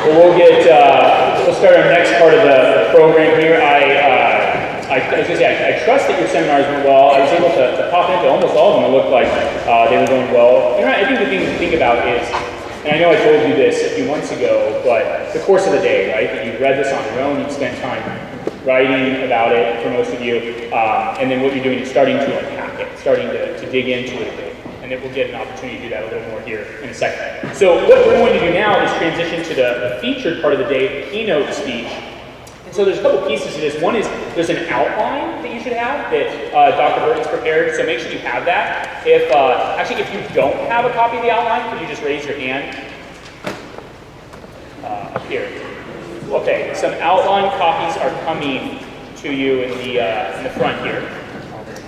We'll start our next part of the program here. I trust that your seminars went well. I was able to pop into almost all of them. It looked like they were going well. You know, I think the thing to think about is, and I know I told you this a few months ago, but the course of the day, right? That you've read this on your own, you've spent time writing about it for most of you, and then what you're doing is starting to unpack it, starting to dig into it a bit. And we'll get an opportunity to do that a little more here in a second. So what we're going to do now is transition to the featured part of the day, the keynote speech. And so there's a couple pieces to this. One is there's an outline that you should have that Dr. Burton's prepared, so make sure you have that. If you don't have a copy of the outline, could you just raise your hand? Up here. Okay, some outline copies are coming to you in the front here.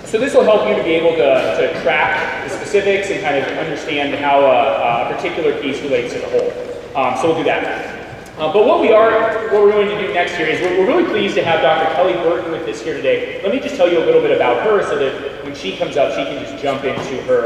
So this will help you to be able to track the specifics and kind of understand how a particular piece relates to the whole. So we'll do that. But what we're going to do next here is we're really pleased to have Dr. Kelly Burton with us here today. Let me just tell you a little bit about her so that when she comes up, she can just jump into her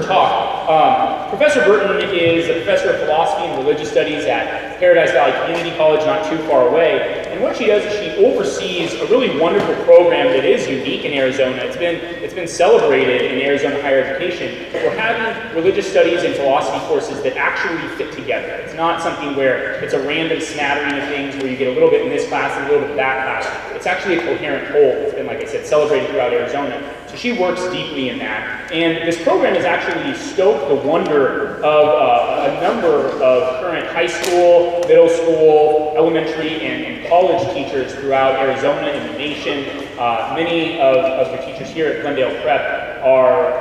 talk. Professor Burton is a professor of philosophy and religious studies at Paradise Valley Community College, not too far away. And what she does is she oversees a really wonderful program that is unique in Arizona. It's been celebrated in Arizona higher education. We're having religious studies and philosophy courses that actually fit together. It's not something where it's a random smattering of things where you get a little bit in this class and a little bit in that class. It's actually a coherent whole. It's been, like I said, celebrated throughout Arizona. So she works deeply in that. And this program has actually stoked the wonder of a number of current high school, middle school, elementary, and college teachers throughout Arizona and the nation. Many of the teachers here at Glendale Prep are,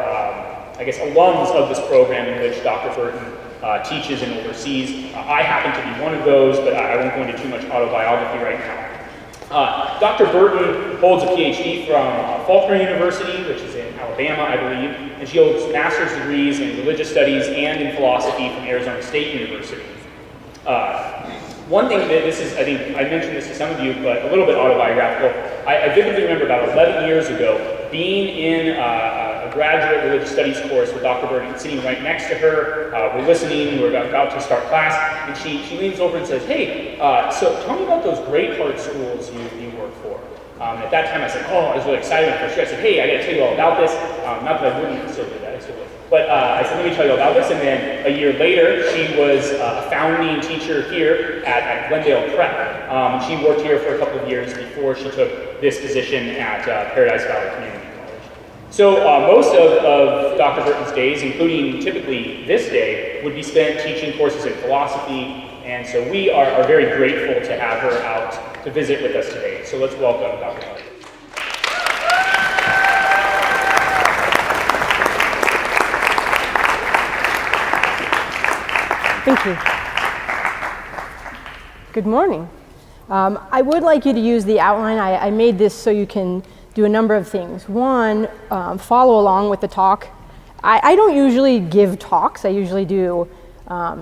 alums of this program in which Dr. Burton teaches and oversees. I happen to be one of those, but I won't go into too much autobiography right now. Dr. Burton holds a PhD from Faulkner University, which is in Alabama, I believe, and she holds master's degrees in religious studies and in philosophy from Arizona State University. One thing that this is, I think I mentioned this to some of you, but a little bit autobiographical. I vividly remember about 11 years ago being in a graduate religious studies course with Dr. Burton, sitting right next to her. We're listening, we're about to start class, and she leans over and says, "Hey, so tell me about those great heart schools you work for." At that time I said, I was really excited for sure. I said, "Hey, I got to tell you all about this." Not that I wouldn't still do that, I still would. But I said, "Let me tell you about this." And then a year later, she was a founding teacher here at Glendale Prep. She worked here for a couple of years before she took this position at Paradise Valley Community College. So most of Dr. Burton's days, including typically this day, would be spent teaching courses in philosophy. And so we are very grateful to have her out to visit with us today. So let's welcome Dr. Kelly. Thank you. Good morning. I would like you to use the outline. I made this so you can do a number of things. One, follow along with the talk. I don't usually give talks. I usually do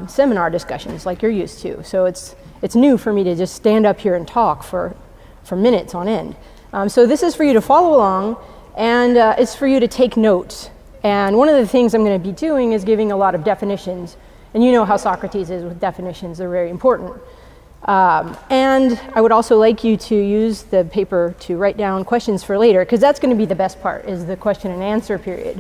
seminar discussions like you're used to. So it's new for me to just stand up here and talk for minutes on end. So this is for you to follow along, and it's for you to take notes. And one of the things I'm going to be doing is giving a lot of definitions. And you know how Socrates is with definitions, they're very important. And I would also like you to use the paper to write down questions for later, because that's going to be the best part, is the question and answer period.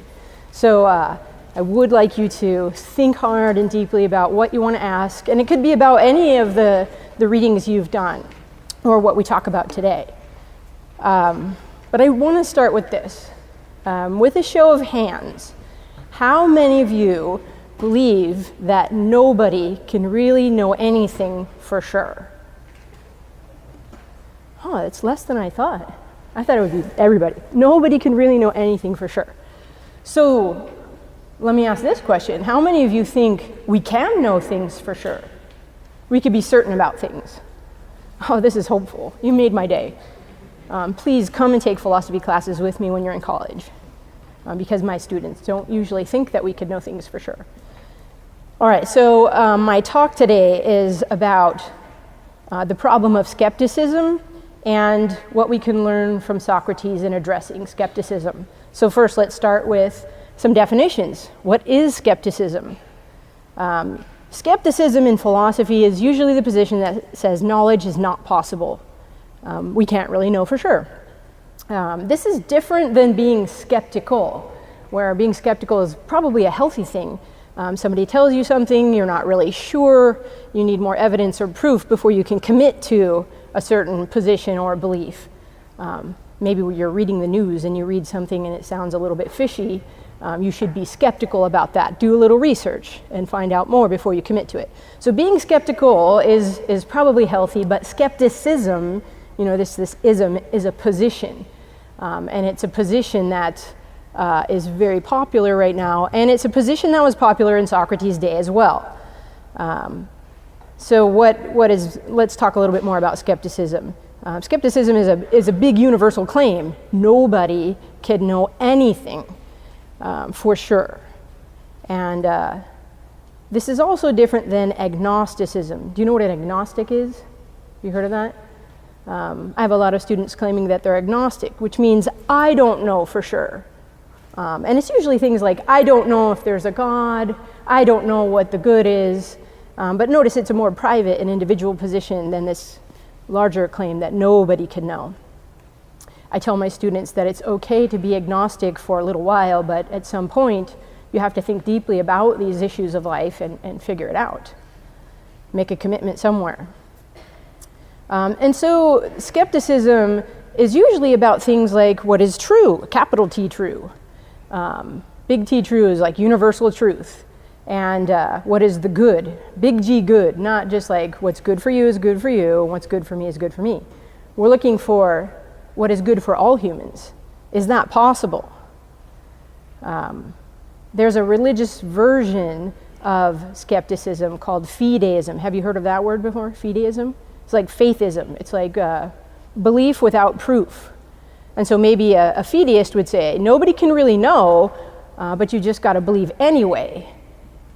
So I would like you to think hard and deeply about what you want to ask, and it could be about any of the readings you've done, or what we talk about today. But I want to start with this. With a show of hands, how many of you believe that nobody can really know anything for sure? Oh, it's less than I thought. I thought it would be everybody. Nobody can really know anything for sure. So let me ask this question. How many of you think we can know things for sure? We could be certain about things. Oh, this is hopeful. You made my day. Please come and take philosophy classes with me when you're in college, because my students don't usually think that we could know things for sure. All right, so my talk today is about the problem of skepticism and what we can learn from Socrates in addressing skepticism. So first, let's start with some definitions. What is skepticism? Skepticism in philosophy is usually the position that says knowledge is not possible. We can't really know for sure. This is different than being skeptical, where being skeptical is probably a healthy thing. Somebody tells you something, you're not really sure, you need more evidence or proof before you can commit to a certain position or belief. Maybe you're reading the news and you read something and it sounds a little bit fishy. You should be skeptical about that. Do a little research and find out more before you commit to it. So being skeptical is probably healthy, but skepticism, this ism, is a position. And it's a position that is very popular right now, and it's a position that was popular in Socrates' day as well. So let's talk a little bit more about skepticism. Skepticism is a big universal claim. Nobody can know anything for sure. And this is also different than agnosticism. Do you know what an agnostic is? You heard of that? I have a lot of students claiming that they're agnostic, which means I don't know for sure. And it's usually things like, I don't know if there's a God, I don't know what the good is. But notice it's a more private and individual position than this larger claim that nobody can know. I tell my students that it's okay to be agnostic for a little while, but at some point you have to think deeply about these issues of life and figure it out. Make a commitment somewhere. And so skepticism is usually about things like what is true, capital T true. Big T true is like universal truth. And what is the good? Big G good, not just like what's good for you is good for you, what's good for me is good for me. We're looking for what is good for all humans. Is that possible? There's a religious version of skepticism called fideism. Have you heard of that word before? Fideism? It's like faithism. It's like belief without proof. And so maybe a fideist would say, nobody can really know, but you just got to believe anyway.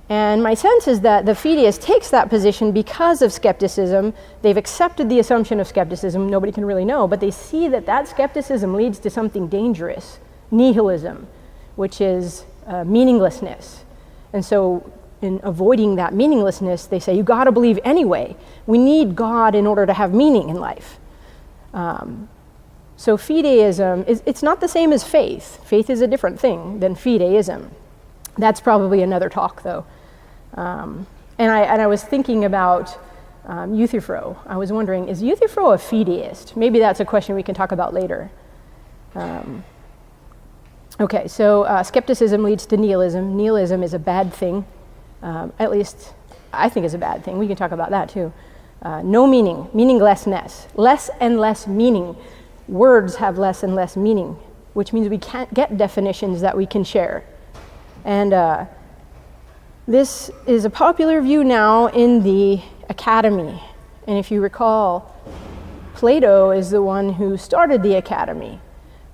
And my sense is that the fideist takes that position because of skepticism. They've accepted the assumption of skepticism, nobody can really know, but they see that skepticism leads to something dangerous, nihilism, which is meaninglessness. And so in avoiding that meaninglessness, they say, you got to believe anyway. We need God in order to have meaning in life. So fideism, it's not the same as faith. Faith is a different thing than fideism. That's probably another talk, though. And I was thinking about Euthyphro. I was wondering, is Euthyphro a fideist? Maybe that's a question we can talk about later. Okay, so skepticism leads to nihilism. Nihilism is a bad thing. At least I think is a bad thing. We can talk about that too. No meaning, meaninglessness, less and less meaning. Words have less and less meaning, which means we can't get definitions that we can share. And this is a popular view now in the academy. And if you recall, Plato is the one who started the academy.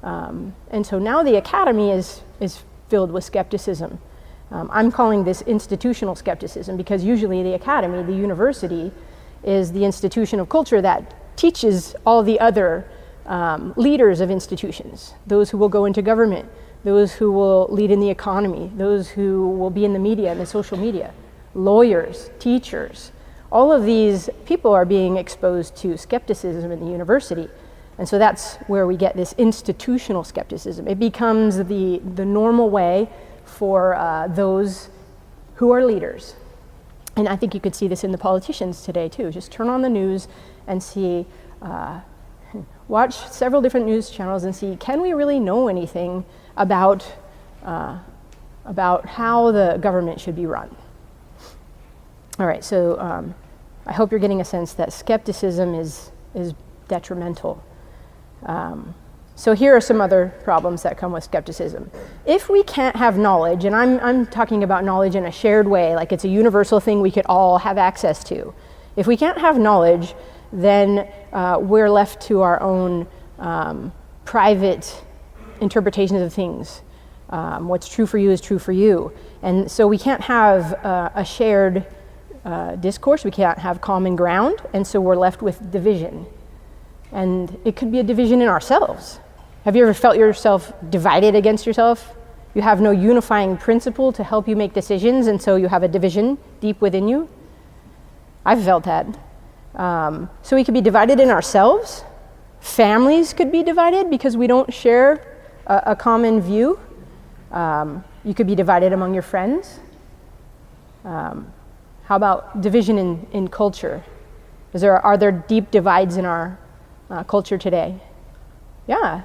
And so now the academy is filled with skepticism. I'm calling this institutional skepticism because usually the academy, the university, is the institution of culture that teaches all the other leaders of institutions, those who will go into government, those who will lead in the economy, those who will be in the media and the social media, lawyers, teachers. All of these people are being exposed to skepticism in the university. And so that's where we get this institutional skepticism. It becomes the normal way for those who are leaders. And I think you could see this in the politicians today too. Just turn on the news and see, watch several different news channels and see, can we really know anything about how the government should be run? All right, so I hope you're getting a sense that skepticism is detrimental. So here are some other problems that come with skepticism. If we can't have knowledge, and I'm talking about knowledge in a shared way, like it's a universal thing we could all have access to. If we can't have knowledge, then we're left to our own private interpretations of things. What's true for you is true for you. And so we can't have a shared discourse, we can't have common ground, and so we're left with division. And it could be a division in ourselves. Have you ever felt yourself divided against yourself? You have no unifying principle to help you make decisions, and so you have a division deep within you. I've felt that. So we could be divided in ourselves. Families could be divided because we don't share a common view. You could be divided among your friends. How about division in culture? Are there deep divides in our culture today? Yeah,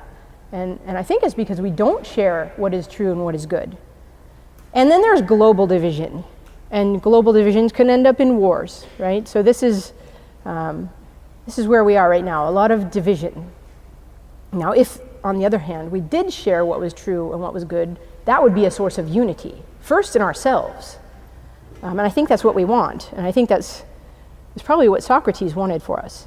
and I think it's because we don't share what is true and what is good. And then there's global division, and global divisions can end up in wars, right? So this is where we are right now, a lot of division. Now, if, on the other hand, we did share what was true and what was good, that would be a source of unity, first in ourselves. And I think that's what we want, and I think that's probably what Socrates wanted for us.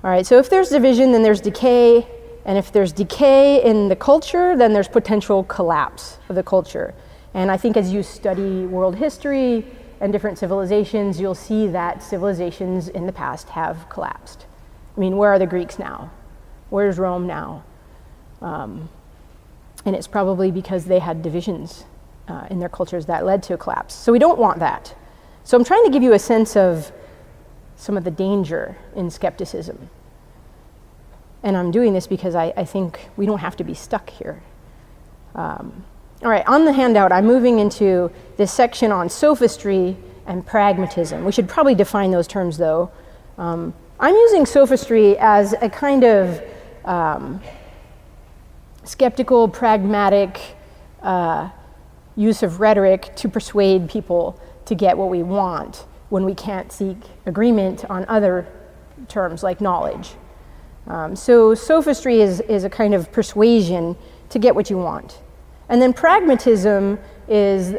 All right, so if there's division, then there's decay, and if there's decay in the culture, then there's potential collapse of the culture. And I think as you study world history and different civilizations, you'll see that civilizations in the past have collapsed. I mean, where are the Greeks now? Where's Rome now? And it's probably because they had divisions in their cultures that led to a collapse. So we don't want that. So I'm trying to give you a sense of some of the danger in skepticism. And I'm doing this because I think we don't have to be stuck here. All right, on the handout, I'm moving into this section on sophistry and pragmatism. We should probably define those terms, though. I'm using sophistry as a kind of skeptical, pragmatic use of rhetoric to persuade people to get what we want when we can't seek agreement on other terms like knowledge. So sophistry is a kind of persuasion to get what you want. And then pragmatism is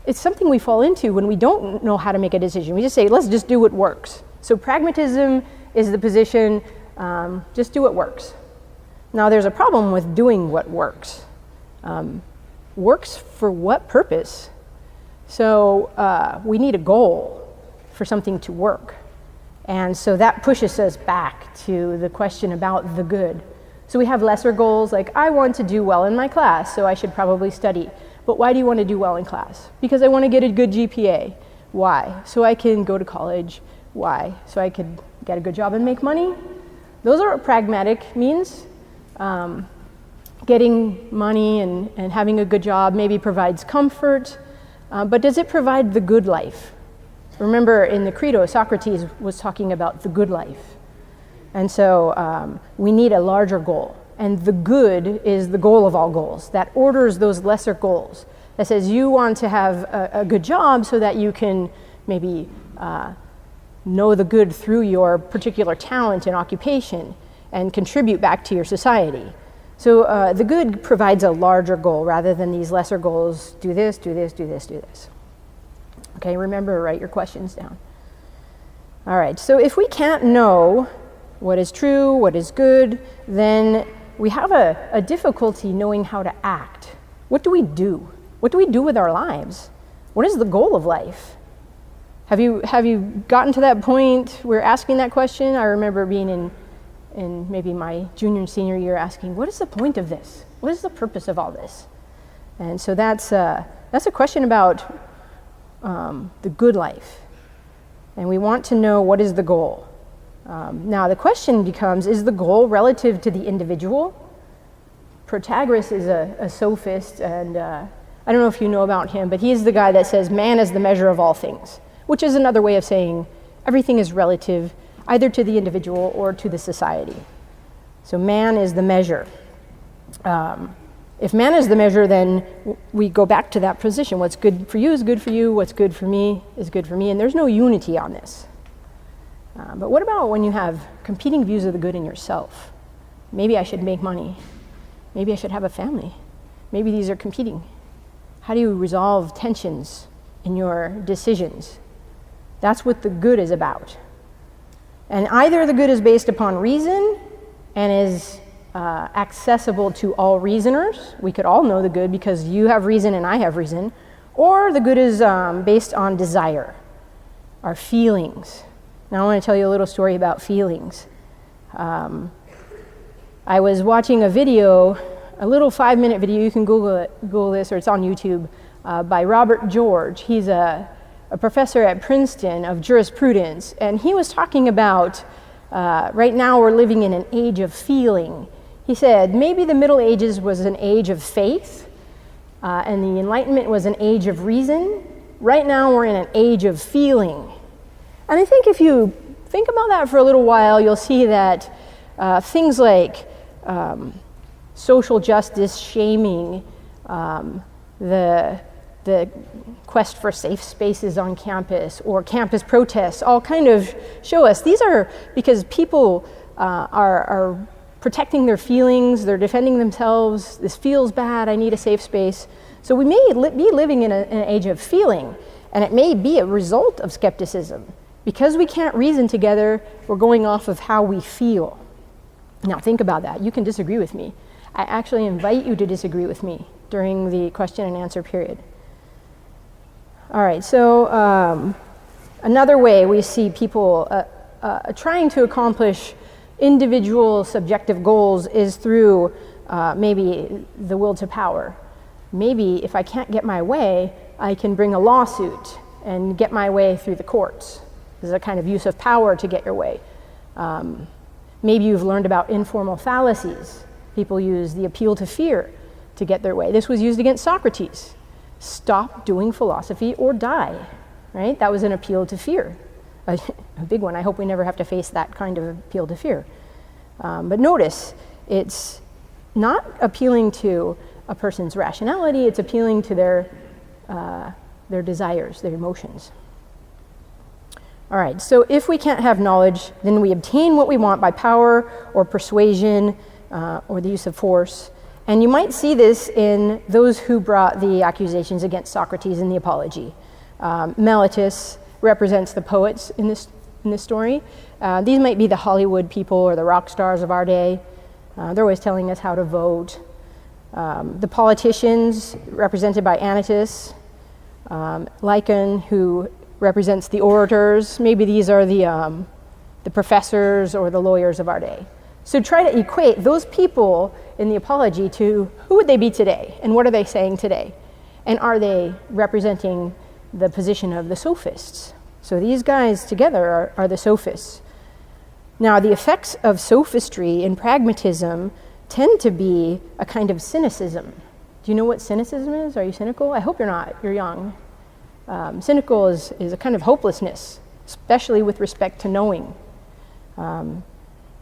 it's something we fall into when we don't know how to make a decision. We just say, let's just do what works. So pragmatism is the position, just do what works. Now there's a problem with doing what works. Works for what purpose? So we need a goal for something to work. And so that pushes us back to the question about the good. So we have lesser goals, like I want to do well in my class, so I should probably study. But why do you want to do well in class? Because I want to get a good GPA. Why? So I can go to college. Why? So I could get a good job and make money. Those are pragmatic means. Getting money and having a good job maybe provides comfort, but does it provide the good life? Remember, in the Credo, Socrates was talking about the good life. And so we need a larger goal. And the good is the goal of all goals. That orders those lesser goals. That says you want to have a good job so that you can maybe know the good through your particular talent and occupation and contribute back to your society. So the good provides a larger goal rather than these lesser goals. Do this, do this, do this, do this. Okay, remember, write your questions down. All right, so if we can't know what is true, what is good, then we have a difficulty knowing how to act. What do we do? What do we do with our lives? What is the goal of life? Have you gotten to that point where asking that question? I remember being in maybe my junior and senior year asking, what is the point of this? What is the purpose of all this? And so that's a question about the good life. And we want to know what is the goal. Now the question becomes, is the goal relative to the individual? Protagoras is a sophist, and I don't know if you know about him, but he's the guy that says man is the measure of all things, which is another way of saying everything is relative either to the individual or to the society. So man is the measure. If man is the measure, then we go back to that position. What's good for you is good for you. What's good for me is good for me. And there's no unity on this. But what about when you have competing views of the good in yourself? Maybe I should make money. Maybe I should have a family. Maybe these are competing. How do you resolve tensions in your decisions? That's what the good is about. And either the good is based upon reason and is accessible to all reasoners. We could all know the good because you have reason and I have reason. Or the good is based on desire, our feelings. Now I want to tell you a little story about feelings. I was watching a video a little 5-minute video. You can Google this, or it's on YouTube, by Robert George. He's a professor at Princeton of jurisprudence, and he was talking about right now we're living in an age of feeling. He said maybe the Middle Ages was an age of faith, and the Enlightenment was an age of reason. Right now we're in an age of feeling. And I think if you think about that for a little while, you'll see that things like social justice, shaming, the quest for safe spaces on campus, or campus protests, all kind of show us these are because people are protecting their feelings, they're defending themselves. This feels bad, I need a safe space. So we may be living in an age of feeling, and it may be a result of skepticism. Because we can't reason together, we're going off of how we feel. Now think about that. You can disagree with me. I actually invite you to disagree with me during the question and answer period. All right, so another way we see people trying to accomplish individual subjective goals is through maybe the will to power. Maybe if I can't get my way, I can bring a lawsuit and get my way through the courts. This is a kind of use of power to get your way. Maybe you've learned about informal fallacies. People use the appeal to fear to get their way. This was used against Socrates. Stop doing philosophy or die, right? That was an appeal to fear, a big one. I hope we never have to face that kind of appeal to fear. But notice, it's not appealing to a person's rationality, it's appealing to their desires, their emotions. All right, so if we can't have knowledge, then we obtain what we want by power or persuasion or the use of force. And you might see this in those who brought the accusations against Socrates in the Apology. Meletus represents the poets in this story. These might be the Hollywood people or the rock stars of our day. They're always telling us how to vote. The politicians, represented by Theaetetus. Lycon, who represents the orators. Maybe these are the professors or the lawyers of our day. So try to equate those people in the Apology to who would they be today, and what are they saying today? And are they representing the position of the sophists? So these guys together are the sophists. Now, the effects of sophistry in pragmatism tend to be a kind of cynicism. Do you know what cynicism is? Are you cynical? I hope you're not. You're young. Cynical is a kind of hopelessness, especially with respect to knowing.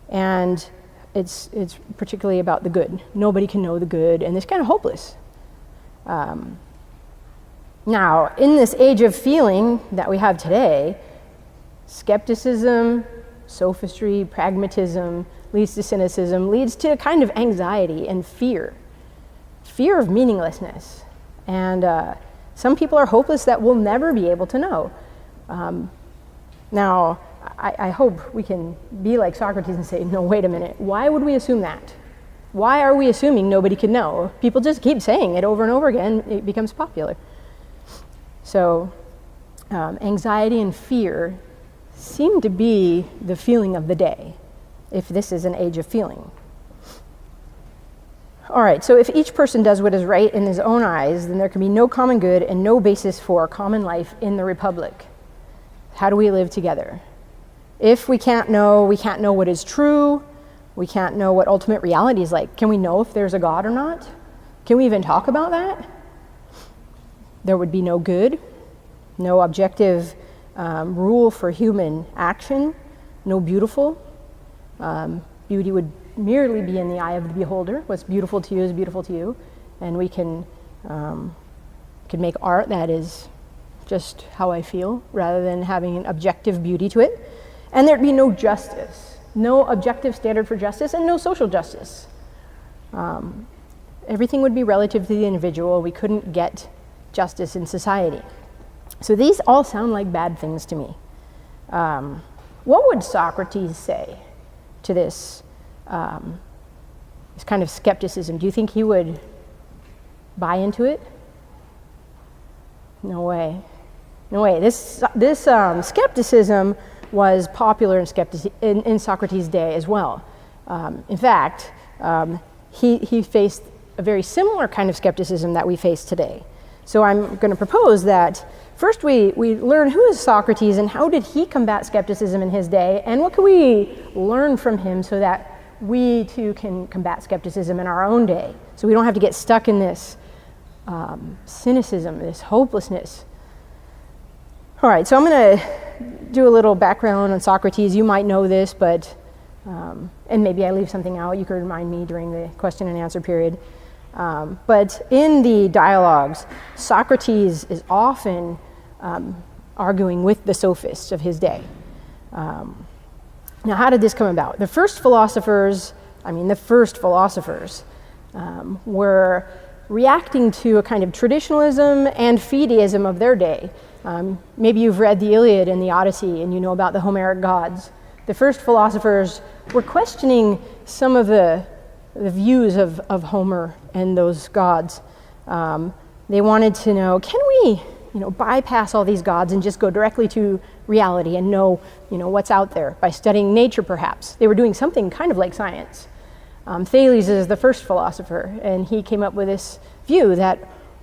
And it's particularly about the good. Nobody can know the good, and it's kind of hopeless. Now, in this age of feeling that we have today, skepticism, sophistry, pragmatism leads to cynicism, leads to a kind of anxiety and fear of meaninglessness. And some people are hopeless that we'll never be able to know. Now, I hope we can be like Socrates and say, no, wait a minute, why would we assume that? Why are we assuming nobody can know? People just keep saying it over and over again, it becomes popular. So, anxiety and fear seem to be the feeling of the day, if this is an age of feeling. All right, so if each person does what is right in his own eyes, then there can be no common good and no basis for common life in the Republic. How do we live together? If we can't know what is true, we can't know what ultimate reality is like. Can we know if there's a God or not? Can we even talk about that? There would be no good, no objective rule for human action, no beautiful. Beauty would merely be in the eye of the beholder. What's beautiful to you is beautiful to you. And we can make art that is just how I feel, rather than having an objective beauty to it. And there'd be no justice, no objective standard for justice, and no social justice. Everything would be relative to the individual. We couldn't get justice in society. So these all sound like bad things to me. What would Socrates say to this kind of skepticism? Do you think he would buy into it? No way. No way. This skepticism was popular in Socrates' day as well. In fact, he faced a very similar kind of skepticism that we face today. So I'm going to propose that first we learn who is Socrates and how did he combat skepticism in his day, and what can we learn from him so that we too can combat skepticism in our own day, so we don't have to get stuck in this cynicism, this hopelessness. All right, so I'm going to do a little background on Socrates. You might know this, but and maybe I leave something out. You could remind me during the question and answer period. But in the dialogues, Socrates is often arguing with the sophists of his day. Now, how did this come about? The first philosophers were reacting to a kind of traditionalism and fideism of their day. Maybe you've read the Iliad and the Odyssey and you know about the Homeric gods. The first philosophers were questioning some of the views of Homer and those gods. They wanted to know, can we bypass all these gods and just go directly to reality and know what's out there by studying nature perhaps? They were doing something kind of like science. Thales is the first philosopher, and he came up with this view that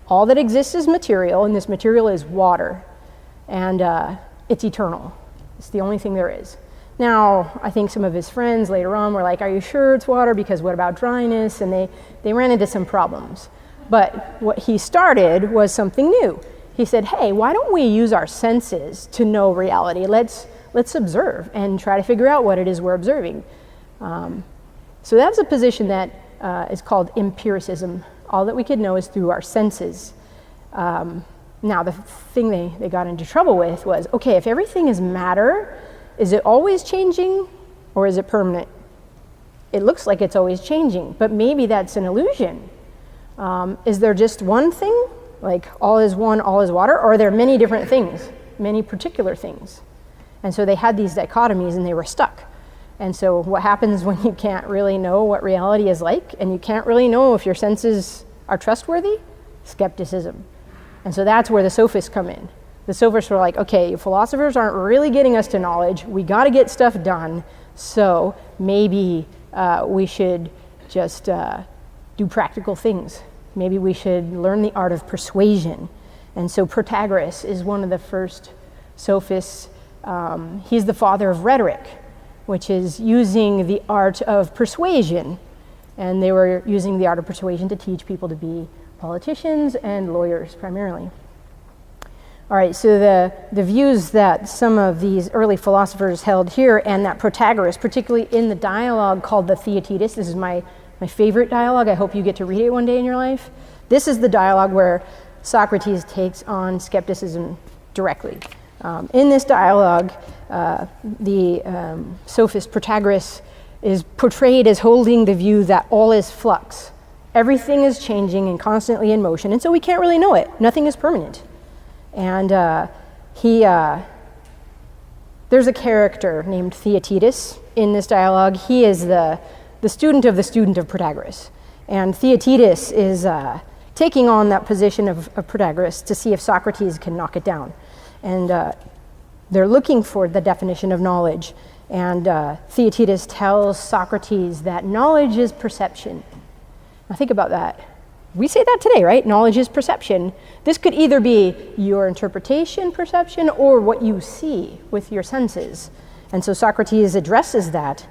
all that exists is material, and this material is water, and it's eternal. It's the only thing there is. Now, I think some of his friends later on were like, are you sure it's water? Because what about dryness? And they ran into some problems. But what he started was something new. He said, hey, why don't we use our senses to know reality? Let's observe and try to figure out what it is we're observing. So that's a position that is called empiricism. All that we could know is through our senses. Now, the thing they got into trouble with was, okay, if everything is matter, is it always changing or is it permanent? It looks like it's always changing, but maybe that's an illusion. Is there just one thing, like all is one, all is water, or are there many different things, many particular things? And so they had these dichotomies and they were stuck. And so what happens when you can't really know what reality is like and you can't really know if your senses are trustworthy? Skepticism. And so that's where the sophists come in. The sophists were like, okay, philosophers aren't really getting us to knowledge. We got to get stuff done. So maybe we should just do practical things. Maybe we should learn the art of persuasion. And so Protagoras is one of the first sophists. He's the father of rhetoric, which is using the art of persuasion. And they were using the art of persuasion to teach people to be politicians and lawyers primarily. All right, so the views that some of these early philosophers held here, and that Protagoras, particularly in the dialogue called the Theaetetus, this is my favorite dialogue. I hope you get to read it one day in your life. This is the dialogue where Socrates takes on skepticism directly. In this dialogue, the sophist Protagoras is portrayed as holding the view that all is flux. Everything is changing and constantly in motion, and so we can't really know it. Nothing is permanent. And there's a character named Theaetetus in this dialogue. He is the student of Protagoras. And Theaetetus is taking on that position of Protagoras to see if Socrates can knock it down. And they're looking for the definition of knowledge. And Theaetetus tells Socrates that knowledge is perception. Now think about that. We say that today, right? Knowledge is perception. This could either be your interpretation perception or what you see with your senses. And so Socrates addresses that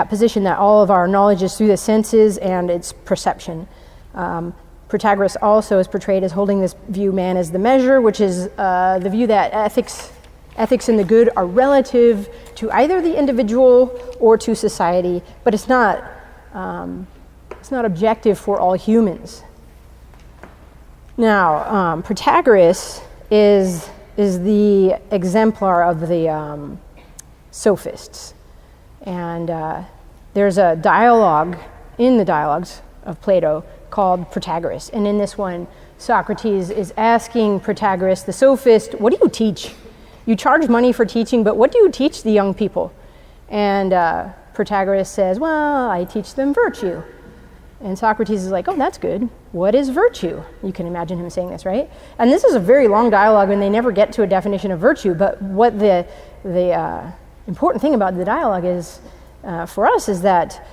position that all of our knowledge is through the senses and it's perception. Protagoras also is portrayed as holding this view, man as the measure, which is the view that ethics and the good are relative to either the individual or to society, but it's not objective for all humans. Now, Protagoras is the exemplar of the sophists. And there's a dialogue in the dialogues of Plato called Protagoras. And in this one, Socrates is asking Protagoras, the sophist, what do you teach? You charge money for teaching, but what do you teach the young people? And Protagoras says, well, I teach them virtue. And Socrates is like, oh, that's good. What is virtue? You can imagine him saying this, right? And this is a very long dialogue, and they never get to a definition of virtue. But what the important thing about the dialogue is, for us, is that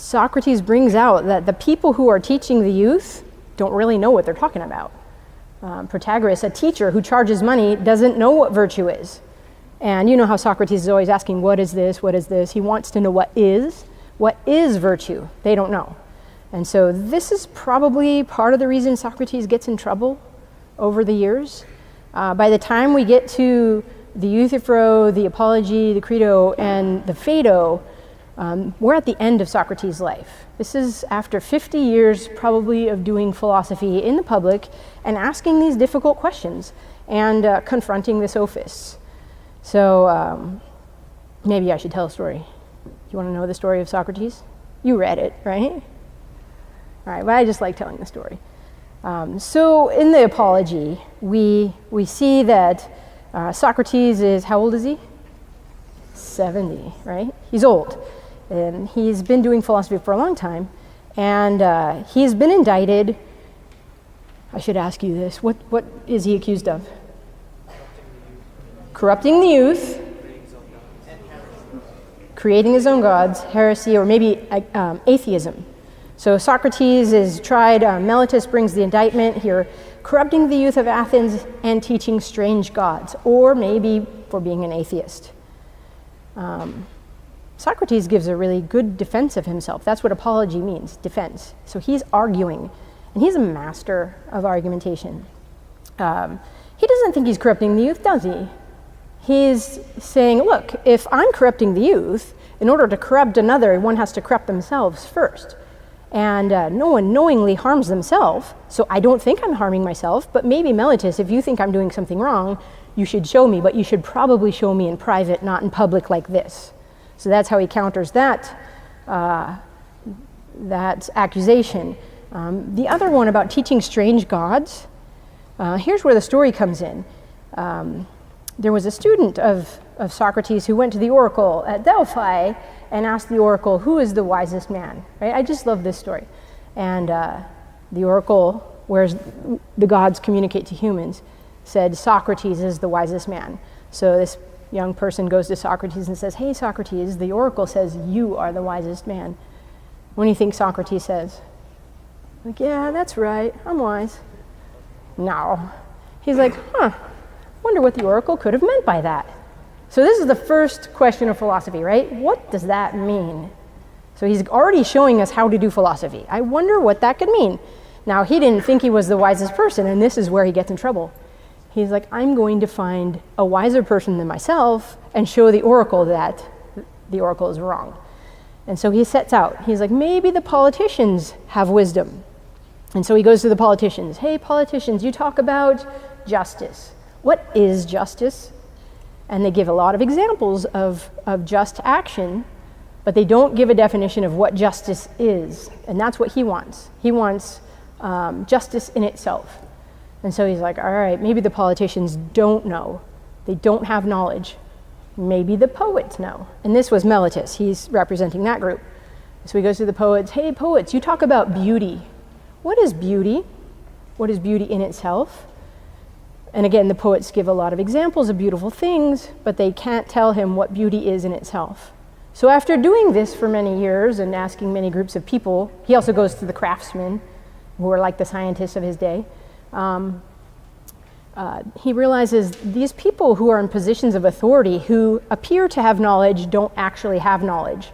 Socrates brings out that the people who are teaching the youth don't really know what they're talking about. Protagoras, a teacher who charges money, doesn't know what virtue is. And you know how Socrates is always asking, what is this, what is this? He wants to know what is virtue. They don't know. And so this is probably part of the reason Socrates gets in trouble over the years. By the time we get to the Euthyphro, the Apology, the Credo, and the Phaedo, we're at the end of Socrates' life. This is after 50 years probably of doing philosophy in the public and asking these difficult questions and confronting the sophists. So maybe I should tell a story. You want to know the story of Socrates? You read it, right? All right, but I just like telling the story. So in the Apology, we see that Socrates is, how old is he? 70, right? He's old. And he's been doing philosophy for a long time. And he's been indicted. I should ask you this. What is he accused of? Corrupting the youth, creating his own gods, heresy, or maybe atheism. So Socrates is tried. Meletus brings the indictment here, corrupting the youth of Athens and teaching strange gods, or maybe for being an atheist. Socrates gives a really good defense of himself. That's what apology means, defense. So he's arguing, and he's a master of argumentation. He doesn't think he's corrupting the youth, does he? He's saying, look, if I'm corrupting the youth, in order to corrupt another, one has to corrupt themselves first. And no one knowingly harms themselves, so I don't think I'm harming myself, but maybe Meletus, if you think I'm doing something wrong, you should show me, but you should probably show me in private, not in public like this. So that's how he counters that accusation. The other one about teaching strange gods, here's where the story comes in. There was a student of Socrates who went to the oracle at Delphi and asked the oracle, who is the wisest man? Right? I just love this story. And the oracle, where the gods communicate to humans, said Socrates is the wisest man. So this young person goes to Socrates and says, hey, Socrates, the oracle says you are the wisest man. What do you think Socrates says? Like, yeah, that's right, I'm wise. No. He's like, wonder what the oracle could have meant by that. So this is the first question of philosophy, right? What does that mean? So he's already showing us how to do philosophy. I wonder what that could mean. Now, he didn't think he was the wisest person, and this is where he gets in trouble. He's like, I'm going to find a wiser person than myself and show the oracle that the oracle is wrong. And so he sets out. He's like, maybe the politicians have wisdom. And so he goes to the politicians. Hey, politicians, you talk about justice. What is justice? And they give a lot of examples of just action, but they don't give a definition of what justice is. And that's what he wants. He wants justice in itself. And so he's like, all right, maybe the politicians don't know. They don't have knowledge. Maybe the poets know. And this was Meletus. He's representing that group. So he goes to the poets. Hey, poets, you talk about beauty. What is beauty? What is beauty in itself? And again, the poets give a lot of examples of beautiful things, but they can't tell him what beauty is in itself. So after doing this for many years and asking many groups of people, he also goes to the craftsmen, who are like the scientists of his day. He realizes these people who are in positions of authority, who appear to have knowledge, don't actually have knowledge.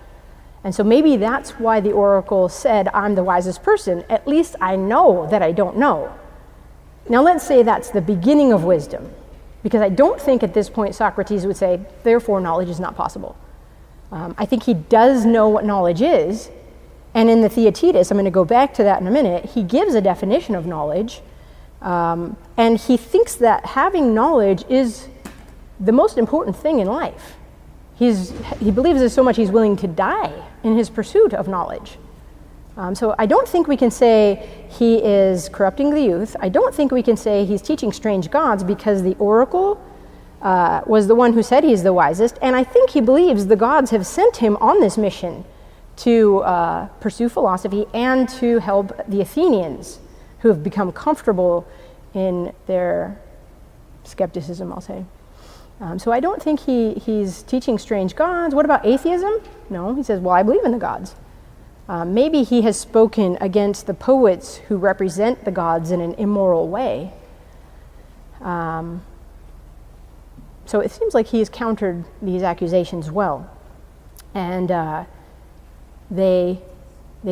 And so maybe that's why the oracle said, I'm the wisest person. At least I know that I don't know. Now let's say that's the beginning of wisdom, because I don't think at this point Socrates would say, therefore knowledge is not possible. I think he does know what knowledge is, and in the Theaetetus, I'm going to go back to that in a minute, he gives a definition of knowledge, and he thinks that having knowledge is the most important thing in life. He believes it so much he's willing to die in his pursuit of knowledge. So I don't think we can say he is corrupting the youth. I don't think we can say he's teaching strange gods, because the oracle was the one who said he's the wisest, and I think he believes the gods have sent him on this mission to pursue philosophy and to help the Athenians, who have become comfortable in their skepticism, I'll say. So I don't think he's teaching strange gods. What about atheism? No, he says, well, I believe in the gods. Maybe he has spoken against the poets who represent the gods in an immoral way. So it seems like he has countered these accusations well. And they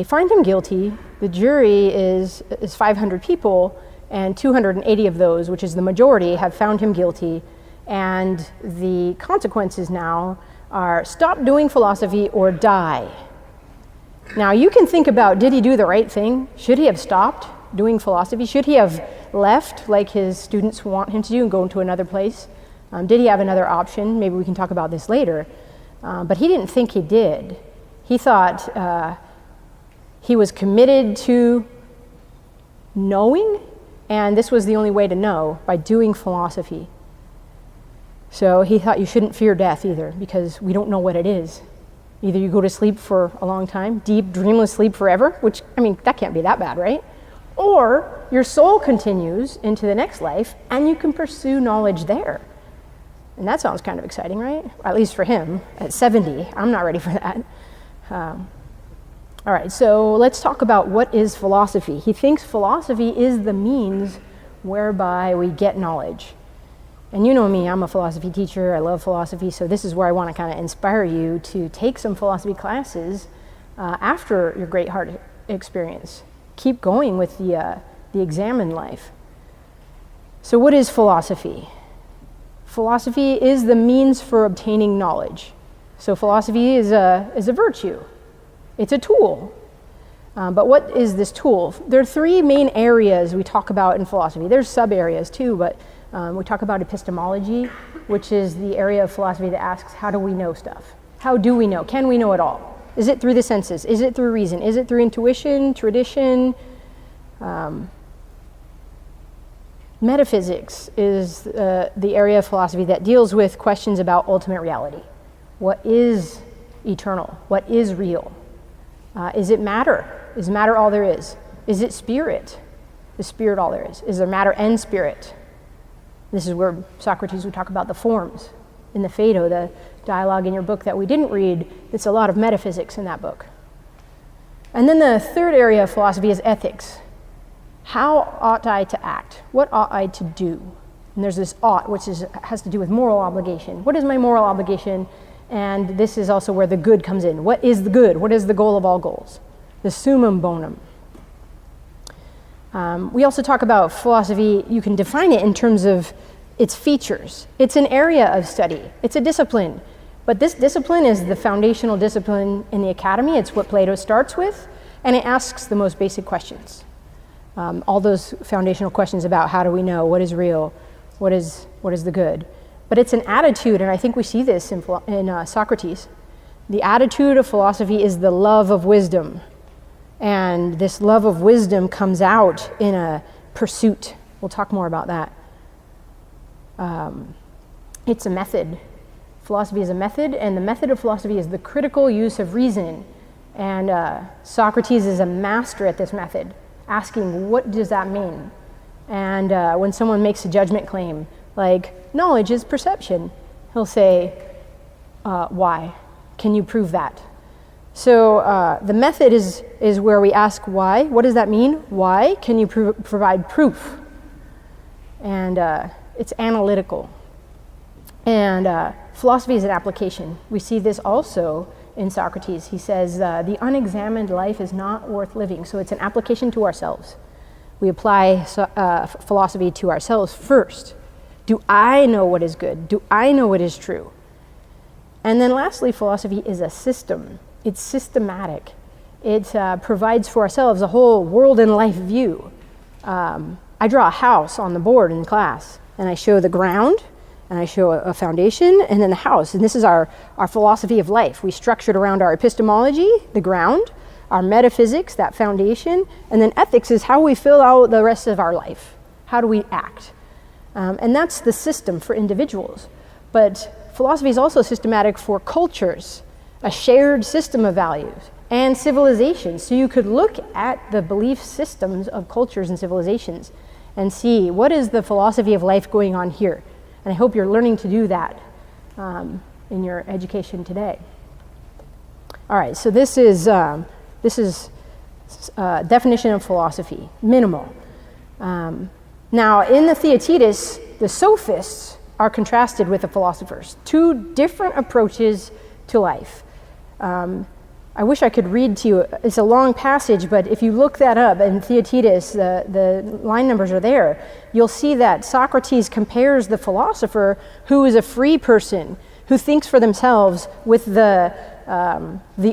find him guilty. The jury is 500 people, and 280 of those, which is the majority, have found him guilty. And the consequences now are stop doing philosophy or die. Now you can think about, did he do the right thing? Should he have stopped doing philosophy? Should he have left like his students want him to do and go into another place? Did he have another option? Maybe we can talk about this later. But he didn't think he did. He thought he was committed to knowing, and this was the only way to know, by doing philosophy. So he thought you shouldn't fear death either, because we don't know what it is. Either you go to sleep for a long time, deep, dreamless sleep forever, which, I mean, that can't be that bad, right? Or your soul continues into the next life, and you can pursue knowledge there. And that sounds kind of exciting, right? At least for him, at 70. I'm not ready for that. All right, so let's talk about what is philosophy. He thinks philosophy is the means whereby we get knowledge. And you know me, I'm a philosophy teacher, I love philosophy, so this is where I want to kind of inspire you to take some philosophy classes after your Great Heart experience. Keep going with the exam in life. So what is philosophy? Philosophy is the means for obtaining knowledge. So philosophy is a virtue. It's a tool. But what is this tool? There are three main areas we talk about in philosophy. There's sub-areas too, but we talk about epistemology, which is the area of philosophy that asks, how do we know stuff? How do we know? Can we know it all? Is it through the senses? Is it through reason? Is it through intuition, tradition? Metaphysics is the area of philosophy that deals with questions about ultimate reality. What is eternal? What is real? Is it matter? Is matter all there is? Is it spirit? Is spirit all there is? Is there matter and spirit? This is where Socrates would talk about the forms. In the Phaedo, the dialogue in your book that we didn't read, it's a lot of metaphysics in that book. And then the third area of philosophy is ethics. How ought I to act? What ought I to do? And there's this ought, which has to do with moral obligation. What is my moral obligation? And this is also where the good comes in. What is the good? What is the goal of all goals? The summum bonum. We also talk about philosophy. You can define it in terms of its features. It's an area of study. It's a discipline. But this discipline is the foundational discipline in the academy. It's what Plato starts with, and it asks the most basic questions. All those foundational questions about how do we know, what is real, what is the good. But it's an attitude, and I think we see this in Socrates. The attitude of philosophy is the love of wisdom. And this love of wisdom comes out in a pursuit. We'll talk more about that. It's a method. Philosophy is a method, and the method of philosophy is the critical use of reason. And Socrates is a master at this method, asking, what does that mean? And when someone makes a judgment claim, like, knowledge is perception, he'll say, why? Can you prove that? So the method is where we ask why. What does that mean? Why? Can you provide proof? And it's analytical. And philosophy is an application. We see this also in Socrates. He says, the unexamined life is not worth living. So it's an application to ourselves. We apply philosophy to ourselves first. Do I know what is good? Do I know what is true? And then lastly, philosophy is a system. It's systematic. It provides for ourselves a whole world and life view. I draw a house on the board in class, and I show the ground, and I show a foundation, and then the house. And this is our philosophy of life. We structure it around our epistemology, the ground, our metaphysics, that foundation, and then ethics is how we fill out the rest of our life. How do we act? And that's the system for individuals. But philosophy is also systematic for cultures, a shared system of values, and civilizations. So you could look at the belief systems of cultures and civilizations and see what is the philosophy of life going on here. And I hope you're learning to do that in your education today. All right, so this is This is definition of philosophy, minimal. Now, in the Theaetetus, the sophists are contrasted with the philosophers. Two different approaches to life. I wish I could read to you. It's a long passage, but if you look that up in Theaetetus, the line numbers are there, you'll see that Socrates compares the philosopher, who is a free person, who thinks for themselves, with the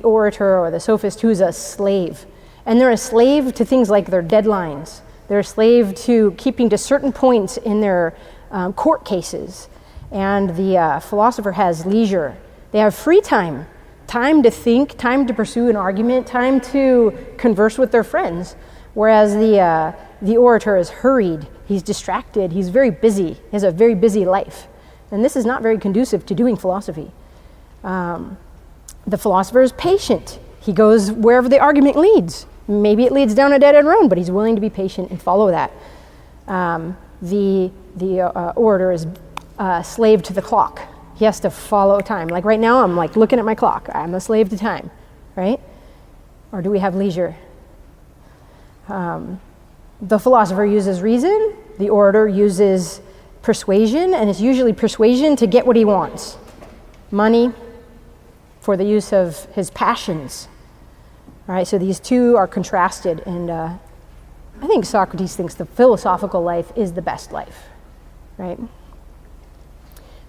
orator or the sophist, who's a slave. And they're a slave to things like their deadlines. They're a slave to keeping to certain points in their court cases. And the philosopher has leisure. They have free time. Time to think, time to pursue an argument, time to converse with their friends. Whereas the orator is hurried, he's distracted, he's very busy, he has a very busy life. And this is not very conducive to doing philosophy. The philosopher is patient. He goes wherever the argument leads. Maybe it leads down a dead-end road, but he's willing to be patient and follow that. The orator is slave to the clock. He has to follow time. Like right now, I'm like looking at my clock. I'm a slave to time, right? Or do we have leisure? The philosopher uses reason. The orator uses persuasion, and it's usually persuasion to get what he wants. Money for the use of his passions. All right, so these two are contrasted, and I think Socrates thinks the philosophical life is the best life, right?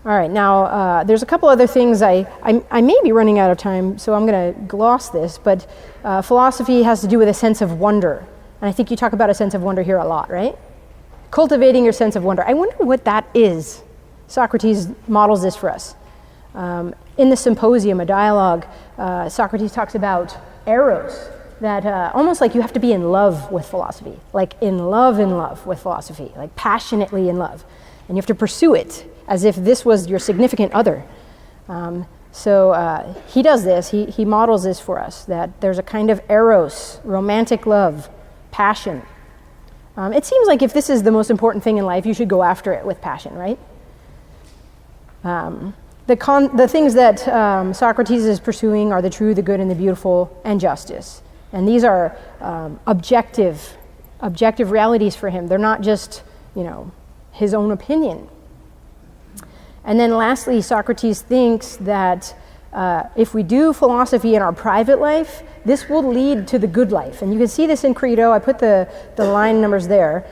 All right, now there's a couple other things. I may be running out of time, so I'm going to gloss this, but philosophy has to do with a sense of wonder. And I think you talk about a sense of wonder here a lot, right? Cultivating your sense of wonder. I wonder what that is. Socrates models this for us. In the Symposium, a dialogue, Socrates talks about eros, that almost like you have to be in love with philosophy, like in love with philosophy, like passionately in love. And you have to pursue it as if this was your significant other. So he does this, he models this for us, that there's a kind of eros, romantic love, passion. It seems like if this is the most important thing in life, you should go after it with passion, right? The things that Socrates is pursuing are the true, the good, and the beautiful, and justice. And these are objective realities for him. They're not just, his own opinion. And then lastly, Socrates thinks that if we do philosophy in our private life, this will lead to the good life. And you can see this in Credo. I put the line numbers there.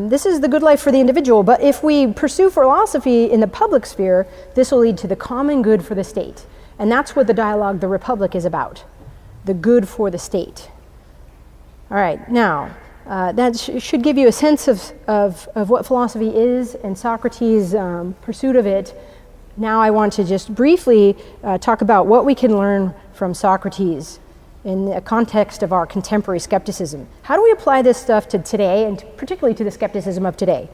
This is the good life for the individual, but if we pursue philosophy in the public sphere, this will lead to the common good for the state. And that's what the dialogue, The Republic, is about, the good for the state. All right, now, that should give you a sense of what philosophy is and Socrates' pursuit of it. Now I want to just briefly talk about what we can learn from Socrates in the context of our contemporary skepticism. How do we apply this stuff to today, and particularly to the skepticism of today?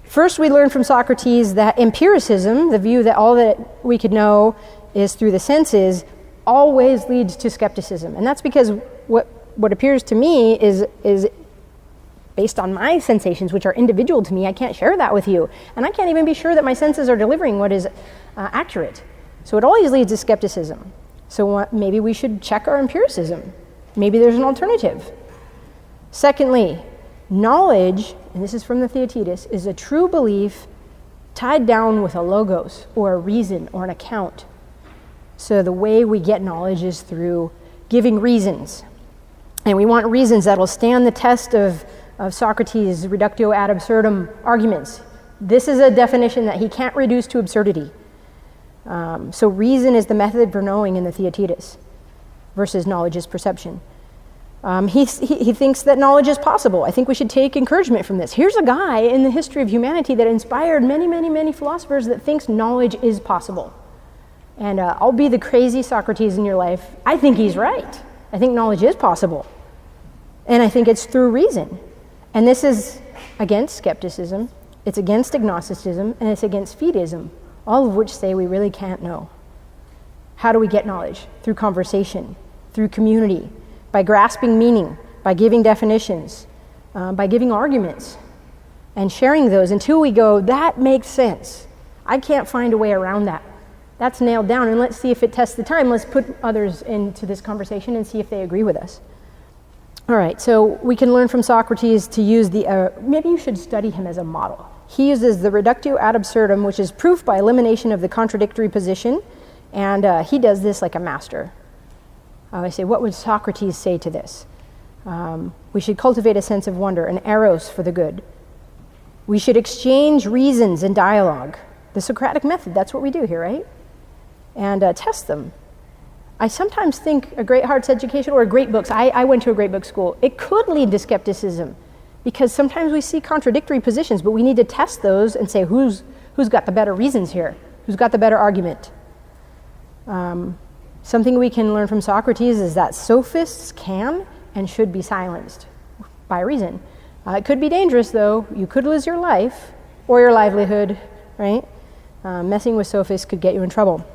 First, we learn from Socrates that empiricism, the view that all that we could know is through the senses, always leads to skepticism. And that's because what appears to me is based on my sensations, which are individual to me. I can't share that with you. And I can't even be sure that my senses are delivering what is accurate. So it always leads to skepticism. So maybe we should check our empiricism. Maybe there's an alternative. Secondly, knowledge, and this is from the Theaetetus, is a true belief tied down with a logos or a reason or an account. So the way we get knowledge is through giving reasons. And we want reasons that will stand the test of Socrates' reductio ad absurdum arguments. This is a definition that he can't reduce to absurdity. So reason is the method for knowing in the Theaetetus versus knowledge is perception. He thinks that knowledge is possible. I think we should take encouragement from this. Here's a guy in the history of humanity that inspired many, many, many philosophers that thinks knowledge is possible. And I'll be the crazy Socrates in your life. I think he's right. I think knowledge is possible. And I think it's through reason. And this is against skepticism, it's against agnosticism, and it's against fideism, all of which say we really can't know. How do we get knowledge? Through conversation, through community, by grasping meaning, by giving definitions, by giving arguments, and sharing those until we go, that makes sense. I can't find a way around that. That's nailed down, and let's see if it tests the time. Let's put others into this conversation and see if they agree with us. All right, so we can learn from Socrates to use maybe you should study him as a model. He uses the reductio ad absurdum, which is proof by elimination of the contradictory position, and he does this like a master. I say, what would Socrates say to this? We should cultivate a sense of wonder, an eros for the good. We should exchange reasons in dialogue. The Socratic method, that's what we do here, right? And test them. I sometimes think a great hearts education or great books, I went to a great book school, it could lead to skepticism because sometimes we see contradictory positions, but we need to test those and say who's got the better reasons here, who's got the better argument. Something we can learn from Socrates is that sophists can and should be silenced by reason. It could be dangerous though, you could lose your life or your livelihood, right? Messing with sophists could get you in trouble.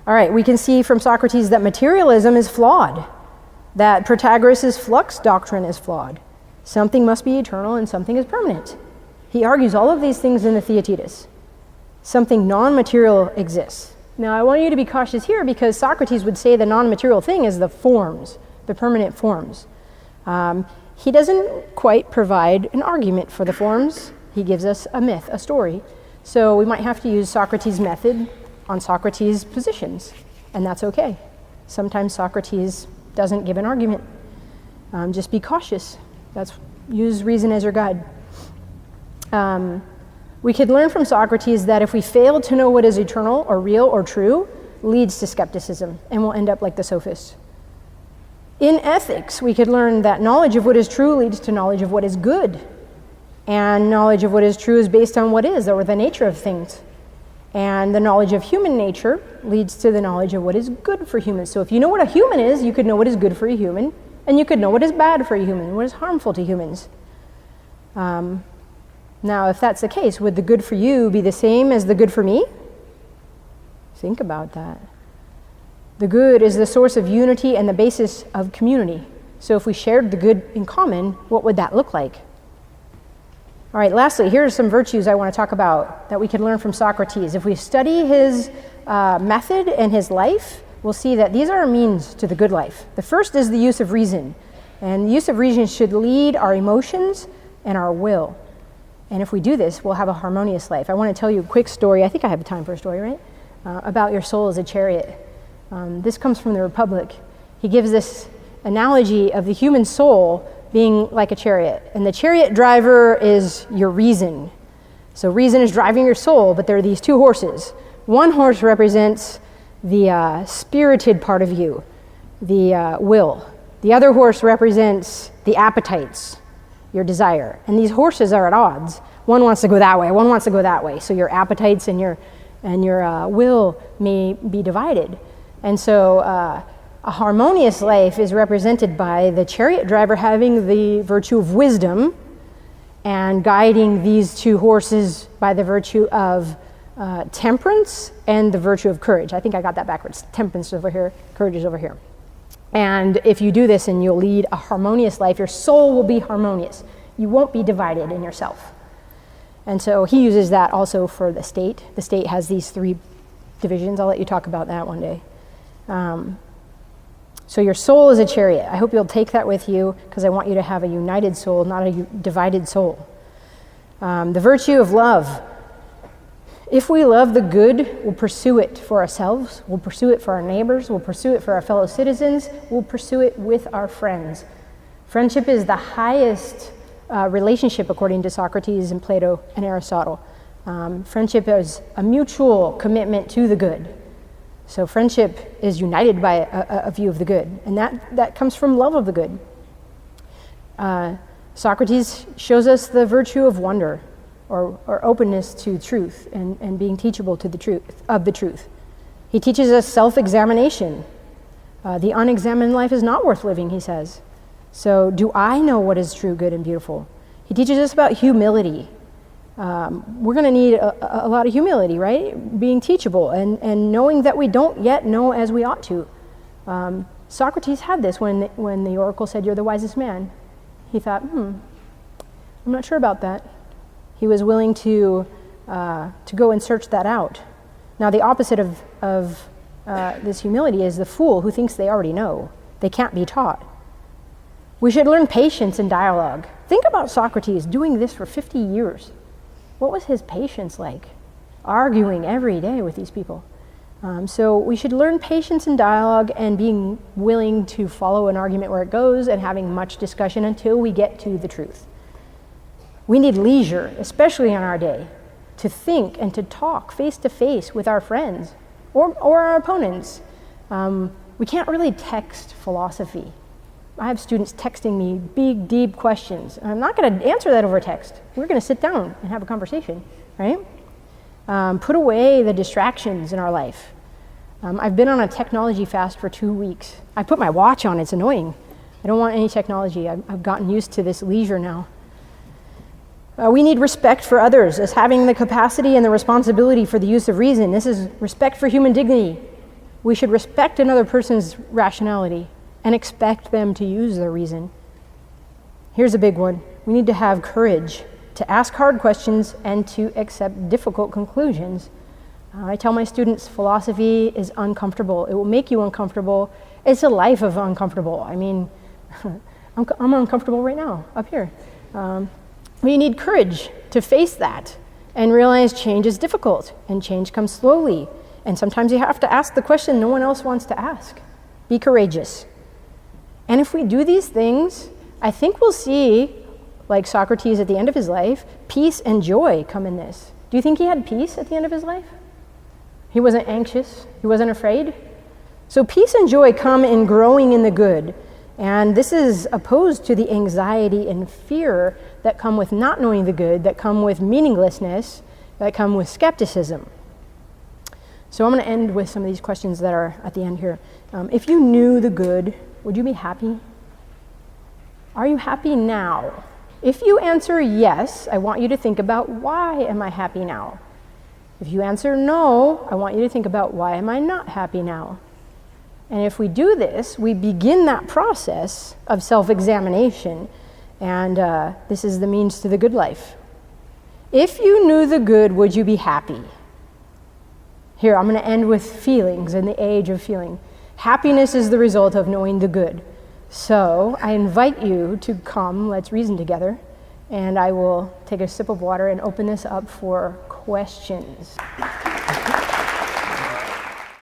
All right, we can see from Socrates that materialism is flawed, that Protagoras' flux doctrine is flawed. Something must be eternal and something is permanent. He argues all of these things in the Theaetetus. Something non-material exists. Now, I want you to be cautious here because Socrates would say the non-material thing is the forms, the permanent forms. He doesn't quite provide an argument for the forms. He gives us a myth, a story. So we might have to use Socrates' method on Socrates' positions, and that's okay. Sometimes Socrates doesn't give an argument. Just be cautious. Use reason as your guide. We could learn from Socrates that if we fail to know what is eternal or real or true, leads to skepticism, and we'll end up like the sophists. In ethics, we could learn that knowledge of what is true leads to knowledge of what is good, and knowledge of what is true is based on what is, or the nature of things. And the knowledge of human nature leads to the knowledge of what is good for humans. So if you know what a human is, you could know what is good for a human, and you could know what is bad for a human, what is harmful to humans. Now, if that's the case, would the good for you be the same as the good for me? Think about that. The good is the source of unity and the basis of community. So if we shared the good in common, what would that look like? All right, lastly, here are some virtues I want to talk about that we can learn from Socrates. If we study his method and his life, we'll see that these are a means to the good life. The first is the use of reason. And the use of reason should lead our emotions and our will. And if we do this, we'll have a harmonious life. I want to tell you a quick story. I think I have time for a story, right? About your soul as a chariot. This comes from the Republic. He gives this analogy of the human soul being like a chariot. And the chariot driver is your reason. So reason is driving your soul, but there are these two horses. One horse represents the spirited part of you, the will. The other horse represents the appetites, your desire. And these horses are at odds. One wants to go that way, one wants to go that way. So your appetites and your will may be divided. And so a harmonious life is represented by the chariot driver having the virtue of wisdom and guiding these two horses by the virtue of temperance and the virtue of courage. I think I got that backwards. Temperance is over here, courage is over here. And if you do this and you'll lead a harmonious life, your soul will be harmonious. You won't be divided in yourself. And so he uses that also for the state. The state has these three divisions. I'll let you talk about that one day. So your soul is a chariot. I hope you'll take that with you because I want you to have a united soul, not a divided soul. The virtue of love. If we love the good, we'll pursue it for ourselves, we'll pursue it for our neighbors, we'll pursue it for our fellow citizens, we'll pursue it with our friends. Friendship is the highest relationship according to Socrates and Plato and Aristotle. Friendship is a mutual commitment to the good. So friendship is united by a view of the good, and that comes from love of the good. Socrates shows us the virtue of wonder, or openness to truth and being teachable to the truth. He teaches us self-examination. The unexamined life is not worth living, he says. So do I know what is true, good, and beautiful? He teaches us about humility. We're going to need a lot of humility, right? Being teachable and knowing that we don't yet know as we ought to. Socrates had this when the oracle said, "You're the wisest man." He thought, I'm not sure about that. He was willing to go and search that out. Now, the opposite of this humility is the fool who thinks they already know. They can't be taught. We should learn patience in dialogue. Think about Socrates doing this for 50 years. What was his patience like? Arguing every day with these people. So we should learn patience in dialogue and being willing to follow an argument where it goes and having much discussion until we get to the truth. We need leisure, especially in our day, to think and to talk face to face with our friends or our opponents. We can't really text philosophy. I have students texting me big, deep questions. I'm not going to answer that over text. We're going to sit down and have a conversation, right? Put away the distractions in our life. I've been on a technology fast for 2 weeks. I put my watch on, it's annoying. I don't want any technology. I've gotten used to this leisure now. We need respect for others as having the capacity and the responsibility for the use of reason. This is respect for human dignity. We should respect another person's rationality and expect them to use their reason. Here's a big one. We need to have courage to ask hard questions and to accept difficult conclusions. I tell my students philosophy is uncomfortable. It will make you uncomfortable. It's a life of uncomfortable. I mean, I'm uncomfortable right now up here. We need courage to face that and realize change is difficult and change comes slowly. And sometimes you have to ask the question no one else wants to ask. Be courageous. And if we do these things, I think we'll see, like Socrates at the end of his life, peace and joy come in this. Do you think he had peace at the end of his life? He wasn't anxious. He wasn't afraid. So peace and joy come in growing in the good. And this is opposed to the anxiety and fear that come with not knowing the good, that come with meaninglessness, that come with skepticism. So I'm going to end with some of these questions that are at the end here. If you knew the good, would you be happy? Are you happy now? If you answer yes, I want you to think about why am I happy now? If you answer no, I want you to think about why am I not happy now? And if we do this, we begin that process of self-examination, and this is the means to the good life. If you knew the good, would you be happy? Here, I'm going to end with feelings in the age of feeling. Happiness is the result of knowing the good. So I invite you to come, let's reason together, and I will take a sip of water and open this up for questions.